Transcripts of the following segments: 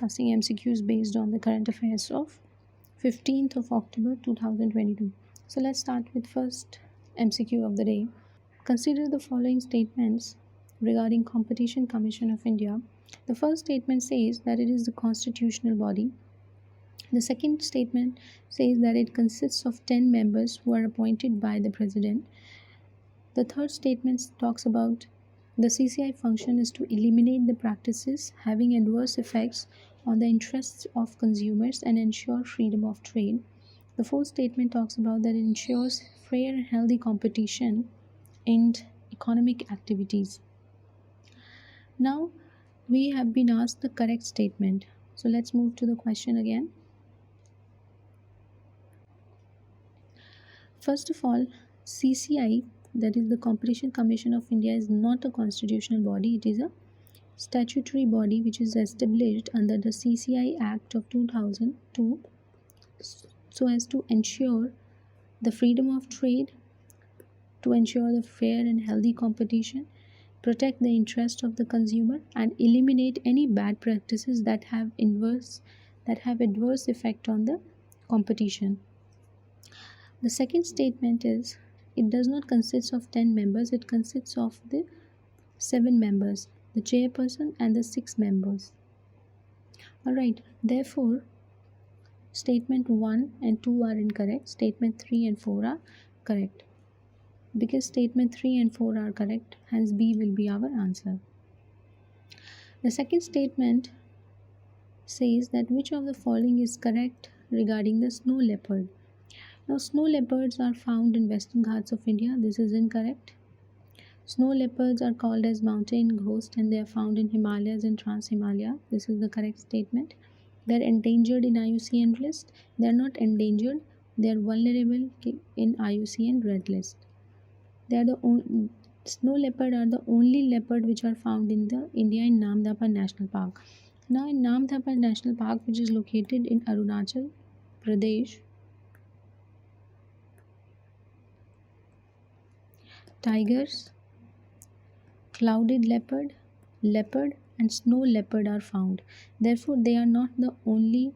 discussing MCQs based on the current affairs of 15th of October 2022. So let's start with first MCQ of the day. Consider the following statements regarding Competition Commission of India. The first statement says that it is the constitutional body. The second statement says that it consists of 10 members who are appointed by the President. The third statement talks about the CCI function is to eliminate the practices having adverse effects on the interests of consumers and ensure freedom of trade. The fourth statement talks about that it ensures fair and healthy competition in economic activities. Now we have been asked the correct statement. So let's move to the question again. First of all, CCI, that is the Competition Commission of India, is not a constitutional body. It is a statutory body which is established under the CCI Act of 2002 so as to ensure the freedom of trade, to ensure the fair and healthy competition, protect the interest of the consumer, and eliminate any bad practices that have adverse effect on the competition. The second statement is it does not consist of 10 members, it consists of the 7 members, the chairperson and the 6 members. Alright, therefore, statement 1 and 2 are incorrect, statement 3 and 4 are correct. Because statement 3 and 4 are correct, hence B will be our answer. The second statement says that which of the following is correct regarding the snow leopard. Now, snow leopards are found in Western Ghats of India. This is incorrect. Snow leopards are called as mountain ghost and they are found in Himalayas and Trans-Himalaya. This is the correct statement. They are endangered in IUCN list. They are not endangered. They are vulnerable in IUCN red list. They are snow leopard are the only leopard which are found in the India in Namdapha National Park. Now, in Namdapha National Park, which is located in Arunachal Pradesh, tigers, clouded leopard, leopard and snow leopard are found. Therefore, they are not the only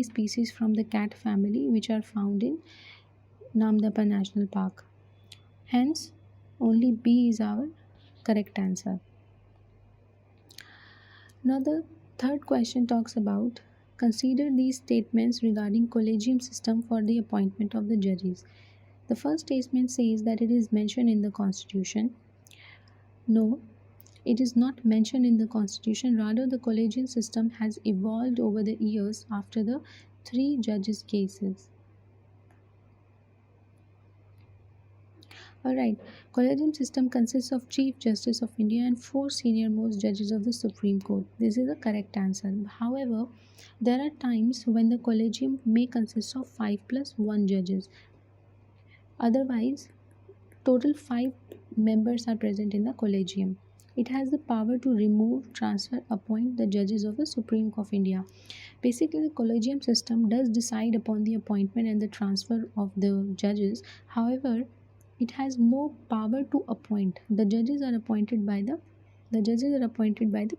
species from the cat family which are found in Namdapha National Park. Hence, only B is our correct answer. Now, the third question talks about consider these statements regarding Collegium system for the appointment of the judges. The first statement says that it is mentioned in the Constitution. No, it is not mentioned in the Constitution. Rather, the Collegium system has evolved over the years after the 3 judges' cases. Alright, Collegium system consists of Chief Justice of India and 4 senior most judges of the Supreme Court. This is the correct answer. However, there are times when the Collegium may consist of 5 plus 1 judges. Otherwise, total 5 members are present in the Collegium. It has the power to remove, transfer, appoint the judges of the Supreme Court of India. Basically, the Collegium system does decide upon the appointment and the transfer of the judges. However, it has no power to appoint. The judges are appointed by the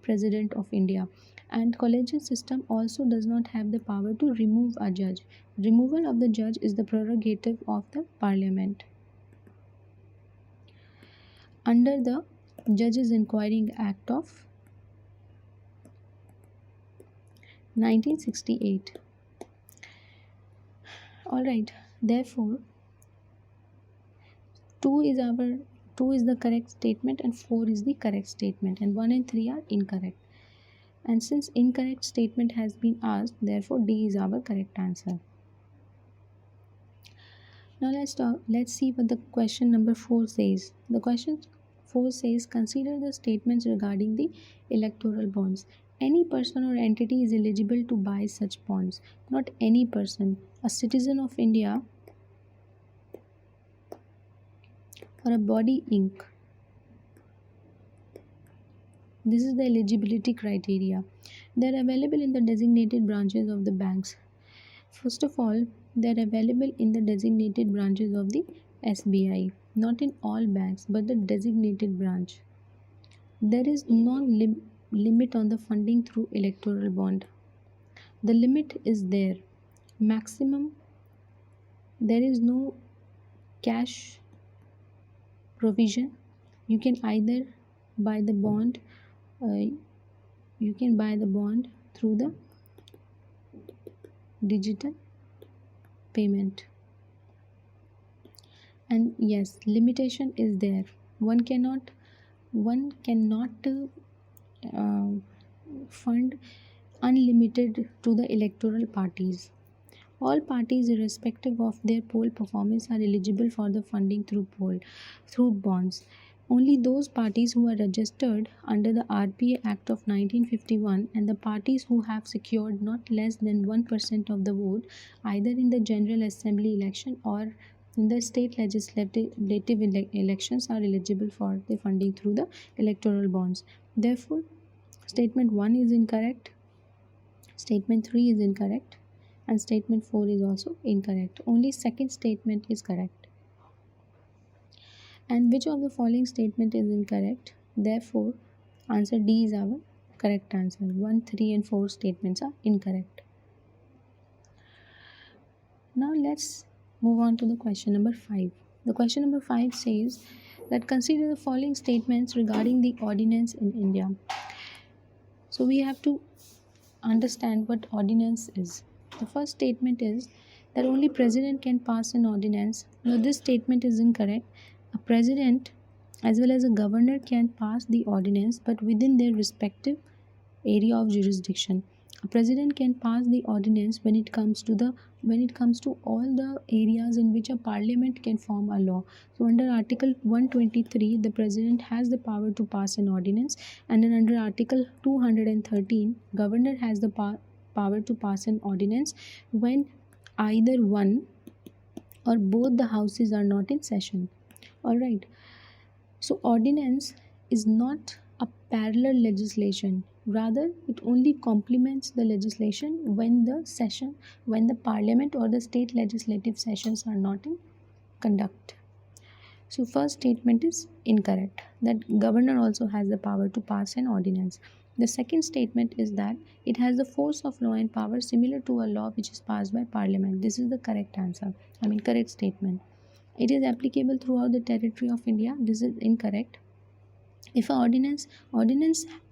President of India. And Collegium system also does not have the power to remove a judge. Removal of the judge is the prerogative of the Parliament. Under the Judges Inquiring Act of 1968. Alright, therefore, 2 is the correct statement and 4 is the correct statement and 1 and 3 are incorrect. And since incorrect statement has been asked, therefore D is our correct answer. Now let's see what the question number 4 says. The question 4 says consider the statements regarding the electoral bonds. Any person or entity is eligible to buy such bonds. Not any person. A citizen of India or a body Inc. This is the eligibility criteria. They are available in the designated branches of the banks. First of all, they are available in the designated branches of the SBI, not in all banks but the designated branch. There is no limit on the funding through electoral bond. The limit is there. Maximum, there is no cash provision. You can either buy the bond, through the digital payment. And yes, limitation is there. One cannot fund unlimited to the electoral parties. All parties, irrespective of their poll performance, are eligible for the funding through bonds. Only those parties who are registered under the RPA Act of 1951 and the parties who have secured not less than 1% of the vote, either in the General Assembly election or in the state legislative elections, are eligible for the funding through the electoral bonds. Therefore, statement 1 is incorrect, statement 3 is incorrect, and statement 4 is also incorrect. Only second statement is correct. And which of the following statement is incorrect? Therefore, answer D is our correct answer. 1, 3 and 4 statements are incorrect. Now let's move on to the question number 5. The question number 5 says that consider the following statements regarding the ordinance in India. So we have to understand what ordinance is. The first statement is that only president can pass an ordinance. Now this statement is incorrect. A president as well as a governor can pass the ordinance, but within their respective area of jurisdiction. A president can pass the ordinance when it comes to all the areas in which a parliament can form a law. So under Article 123, the president has the power to pass an ordinance, and then under Article 213, governor has the power to pass an ordinance when either one or both the houses are not in session. Alright. So ordinance is not a parallel legislation. Rather, it only complements the legislation when the parliament or the state legislative sessions are not in conduct. So first statement is incorrect, that governor also has the power to pass an ordinance. The second statement is that it has the force of law and power similar to a law which is passed by parliament. This is the correct correct statement. It is applicable throughout the territory of India. This is incorrect. If ordinance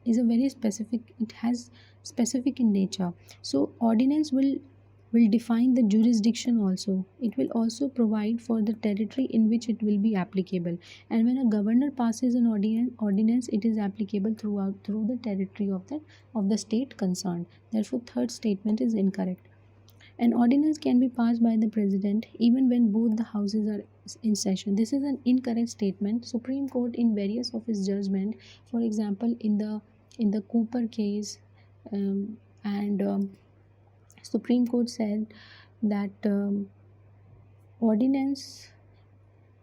is a very specific, it has specific in nature. So ordinance will define the jurisdiction also. It will also provide for the territory in which it will be applicable. And when a governor passes an ordinance, it is applicable through the territory of the state concerned. Therefore, third statement is incorrect. An ordinance can be passed by the president even when both the houses are in session. This is an incorrect statement. Supreme Court in various of its judgment, for example, in the Cooper case, Supreme Court said that ordinance,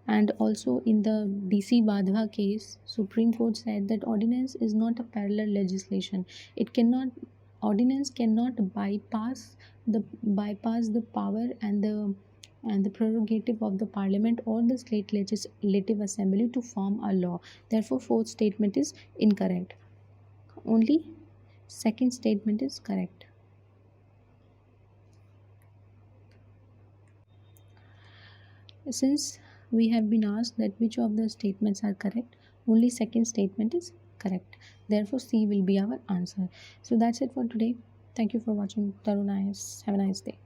and also in the DC Vadhva case, Supreme Court said that ordinance is not a parallel legislation. Ordinance cannot bypass the power and the prerogative of the parliament or the state legislative assembly to form a law. Therefore, fourth statement is incorrect. Only second statement is correct. Since we have been asked that which of the statements are correct, only second statement is correct. Therefore, C will be our answer. So that's it for today. Thank you for watching. Have a nice day.